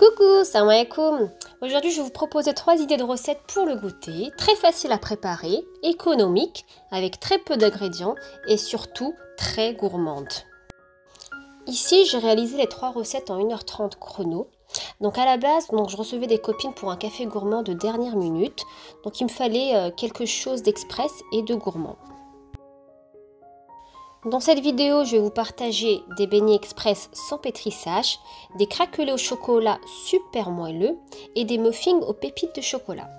Coucou, salam alaikum. Aujourd'hui, je vais vous proposer 3 idées de recettes pour le goûter, très facile à préparer, économique, avec très peu d'ingrédients et surtout très gourmande. Ici, j'ai réalisé les 3 recettes en 1h30 chrono. Donc à la base, je recevais des copines pour un café gourmand de dernière minute. Donc il me fallait quelque chose d'express et de gourmand. Dans cette vidéo, je vais vous partager des beignets express sans pétrissage, des craquelés au chocolat super moelleux et des muffins aux pépites de chocolat.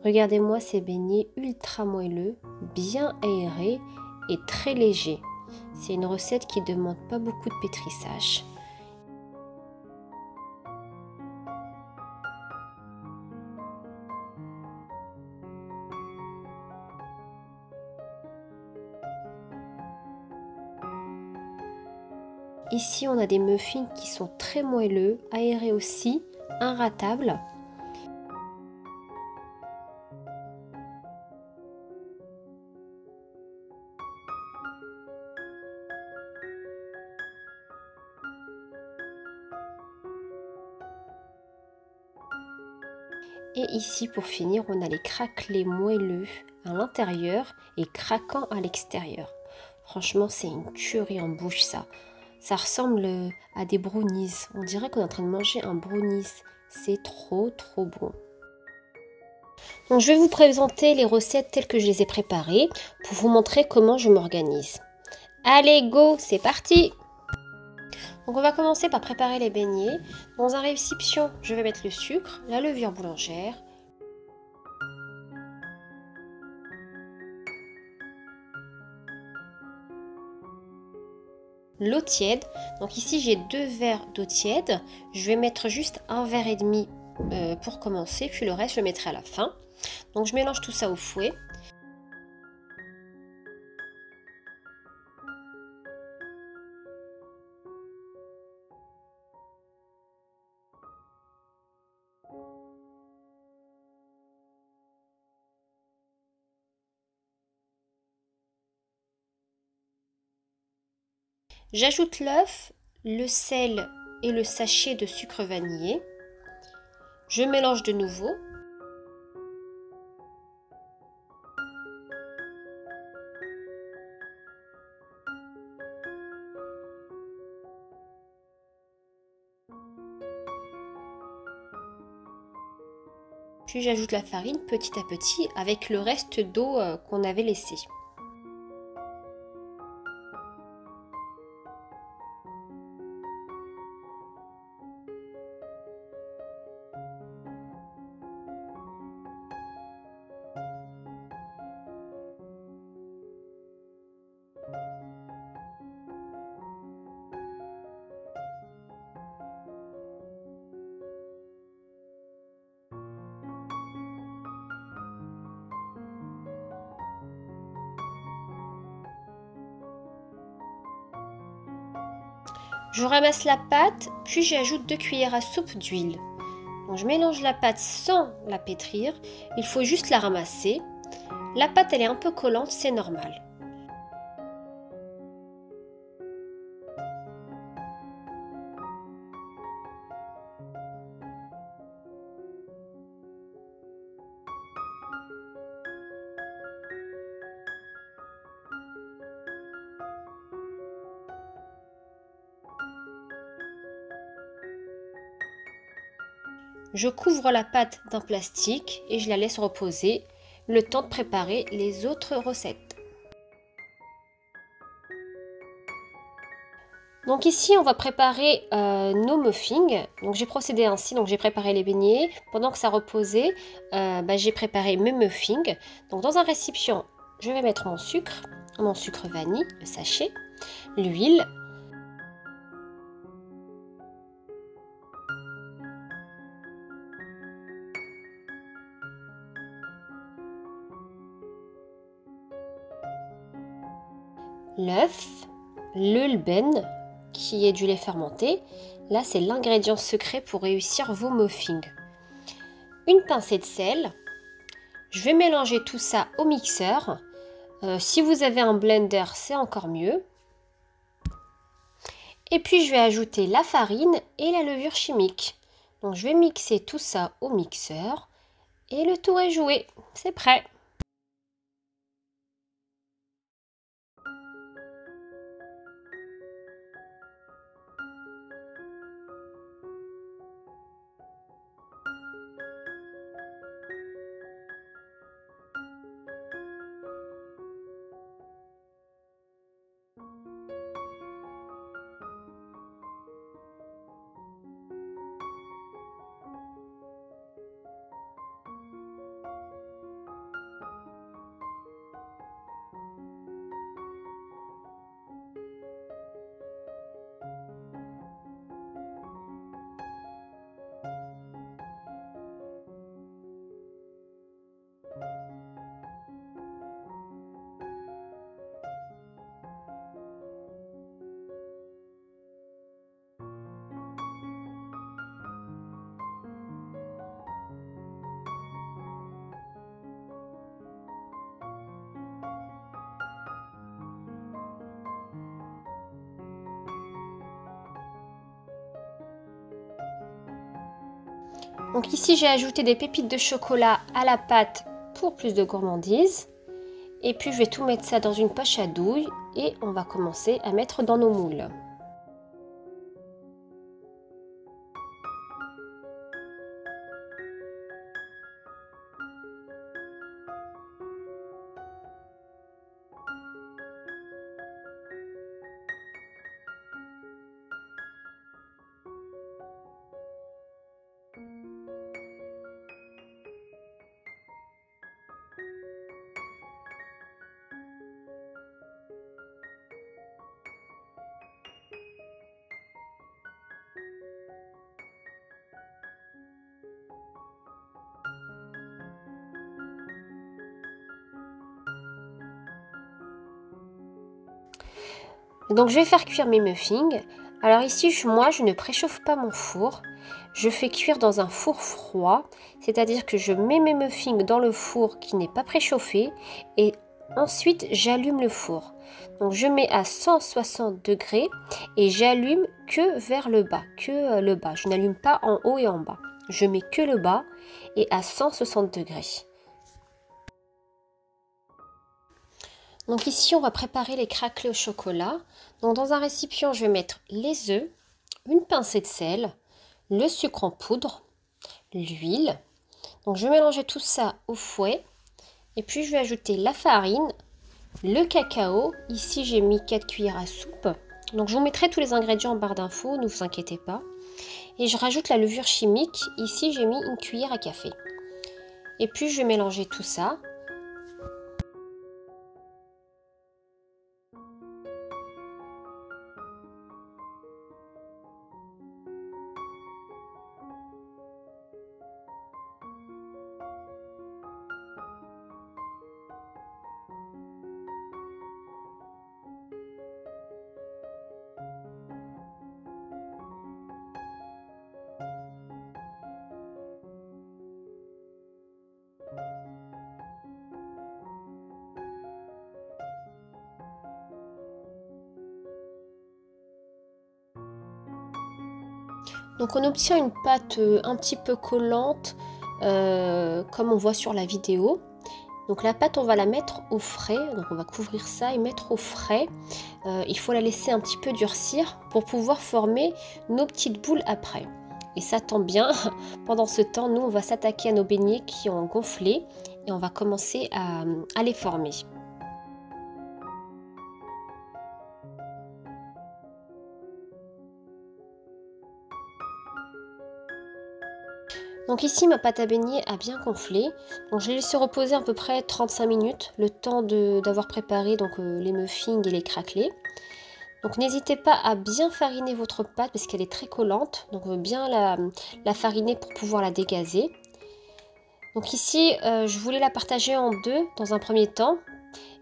Regardez-moi ces beignets ultra moelleux, bien aérés et très légers. C'est une recette qui ne demande pas beaucoup de pétrissage. Ici, on a des muffins qui sont très moelleux, aérés aussi, inratables. Et ici, pour finir, on a les craquelés moelleux à l'intérieur et craquants à l'extérieur. Franchement, c'est une tuerie en bouche, ça. Ça ressemble à des brownies. On dirait qu'on est en train de manger un brownies. C'est trop bon. Donc, je vais vous présenter les recettes telles que je les ai préparées pour vous montrer comment je m'organise. Allez, go, c'est parti! Donc on va commencer par préparer les beignets. Dans un récipient, je vais mettre le sucre, la levure boulangère, l'eau tiède. Donc ici j'ai 2 verres d'eau tiède. Je vais mettre juste 1,5 verre pour commencer, puis le reste je le mettrai à la fin. Donc je mélange tout ça au fouet. J'ajoute l'œuf, le sel et le sachet de sucre vanillé. Je mélange de nouveau. Puis j'ajoute la farine petit à petit avec le reste d'eau qu'on avait laissé. Je ramasse la pâte, puis j'ajoute 2 cuillères à soupe d'huile. Donc je mélange la pâte sans la pétrir, il faut juste la ramasser. La pâte elle est un peu collante, c'est normal. Je couvre la pâte d'un plastique et je la laisse reposer le temps de préparer les autres recettes. Donc ici on va préparer nos muffins. Donc j'ai procédé ainsi, donc j'ai préparé les beignets. Pendant que ça reposait, j'ai préparé mes muffins. Donc dans un récipient, je vais mettre mon sucre vanille, le sachet, l'huile, l'œuf, le lben, qui est du lait fermenté. Là, c'est l'ingrédient secret pour réussir vos muffins. une pincée de sel. Je vais mélanger tout ça au mixeur. Si vous avez un blender, c'est encore mieux. Et puis je vais ajouter la farine et la levure chimique. Donc je vais mixer tout ça au mixeur et le tour est joué. C'est prêt. Donc ici j'ai ajouté des pépites de chocolat à la pâte pour plus de gourmandise. Et puis je vais tout mettre ça dans une poche à douille et on va commencer à mettre dans nos moules. Donc je vais faire cuire mes muffins. Alors ici, moi, je ne préchauffe pas mon four. Je fais cuire dans un four froid, c'est-à-dire que je mets mes muffins dans le four qui n'est pas préchauffé et ensuite j'allume le four. Donc je mets à 160 degrés et j'allume que vers le bas, le bas. Je n'allume pas en haut et en bas. Je mets que le bas et à 160 degrés. Donc ici, on va préparer les craquelés au chocolat. Donc dans un récipient, je vais mettre les œufs, une pincée de sel, le sucre en poudre, l'huile. Donc je vais mélanger tout ça au fouet. Et puis je vais ajouter la farine, le cacao. Ici, j'ai mis 4 cuillères à soupe. Donc je vous mettrai tous les ingrédients en barre d'infos, ne vous inquiétez pas. Et je rajoute la levure chimique. Ici, j'ai mis une cuillère à café. Et puis je vais mélanger tout ça. Donc on obtient une pâte un petit peu collante, comme on voit sur la vidéo. Donc la pâte, on va la mettre au frais, donc on va couvrir ça et mettre au frais. Il faut la laisser un petit peu durcir pour pouvoir former nos petites boules après. Et ça tombe bien, pendant ce temps, nous on va s'attaquer à nos beignets qui ont gonflé et on va commencer à les former. Donc ici ma pâte à beignets a bien gonflé, donc je l'ai laissé reposer à peu près 35 minutes, le temps d'avoir préparé donc, les muffins et les craquelés. Donc n'hésitez pas à bien fariner votre pâte parce qu'elle est très collante, donc bien la fariner pour pouvoir la dégazer. Donc ici je voulais la partager en deux dans un premier temps,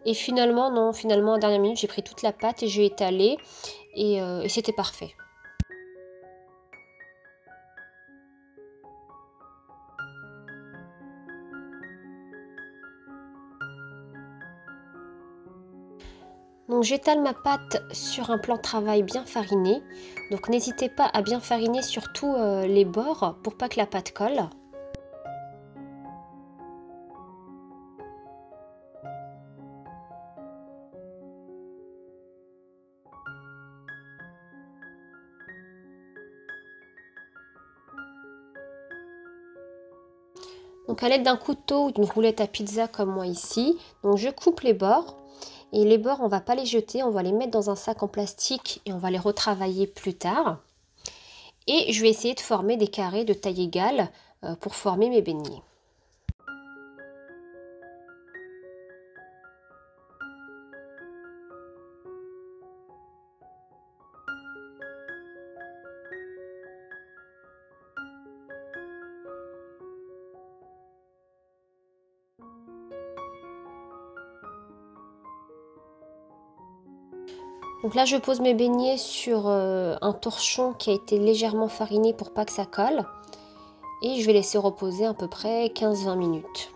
et finalement non, finalement à la dernière minute j'ai pris toute la pâte et j'ai étalé et c'était parfait. Donc j'étale ma pâte sur un plan de travail bien fariné. Donc n'hésitez pas à bien fariner surtout les bords pour pas que la pâte colle. Donc à l'aide d'un couteau ou d'une roulette à pizza comme moi ici, donc je coupe les bords. Et les bords, on va pas les jeter, on va les mettre dans un sac en plastique et on va les retravailler plus tard. Et je vais essayer de former des carrés de taille égale pour former mes beignets. Donc là, je pose mes beignets sur un torchon qui a été légèrement fariné pour pas que ça colle. Et je vais laisser reposer à peu près 15-20 minutes.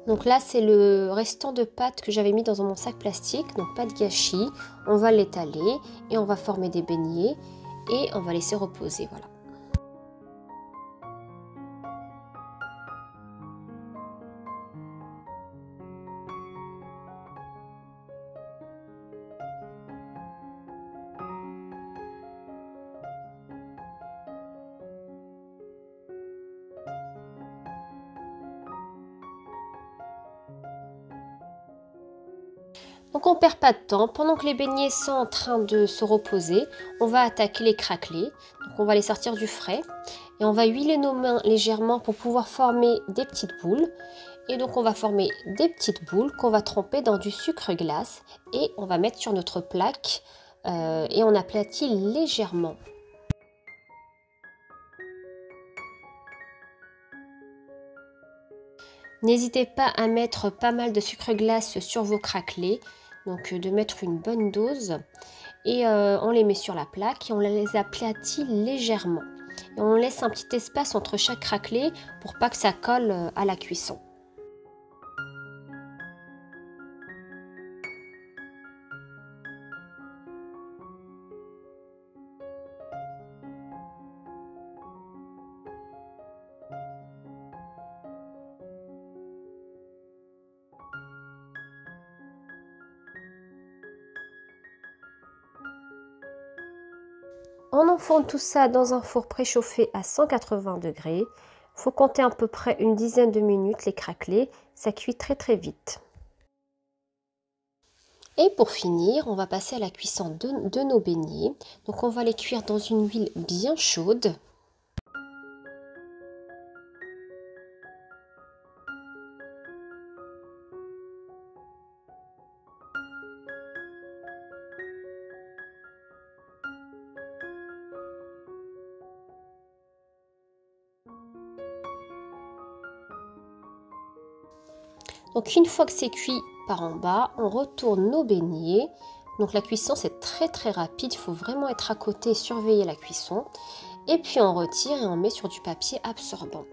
Donc là, c'est le restant de pâte que j'avais mis dans mon sac plastique, donc pas de gâchis. On va l'étaler et on va former des beignets et on va laisser reposer, voilà. Donc on perd pas de temps, pendant que les beignets sont en train de se reposer, on va attaquer les craquelés. Donc on va les sortir du frais et on va huiler nos mains légèrement pour pouvoir former des petites boules. Et donc on va former des petites boules qu'on va tremper dans du sucre glace et on va mettre sur notre plaque et on aplatit légèrement. N'hésitez pas à mettre pas mal de sucre glace sur vos craquelés, donc de mettre une bonne dose. Et on les met sur la plaque et on les aplatit légèrement. Et on laisse un petit espace entre chaque craquelé pour pas que ça colle à la cuisson. On enfourne tout ça dans un four préchauffé à 180 degrés. Il faut compter à peu près une dizaine de minutes les craquelés. Ça cuit très très vite. Et pour finir, on va passer à la cuisson de nos beignets. Donc on va les cuire dans une huile bien chaude. Donc une fois que c'est cuit par en bas, on retourne nos beignets. Donc la cuisson c'est très très rapide, il faut vraiment être à côté et surveiller la cuisson. Et puis on retire et on met sur du papier absorbant.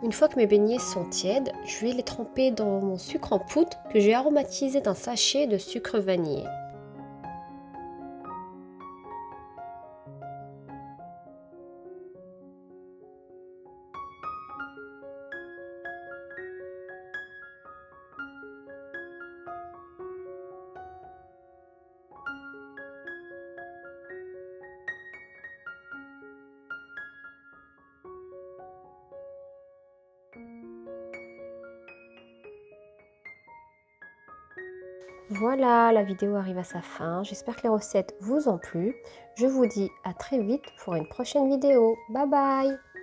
Une fois que mes beignets sont tièdes, je vais les tremper dans mon sucre en poudre que j'ai aromatisé d'un sachet de sucre vanillé. Voilà, la vidéo arrive à sa fin. J'espère que les recettes vous ont plu. Je vous dis à très vite pour une prochaine vidéo. Bye bye!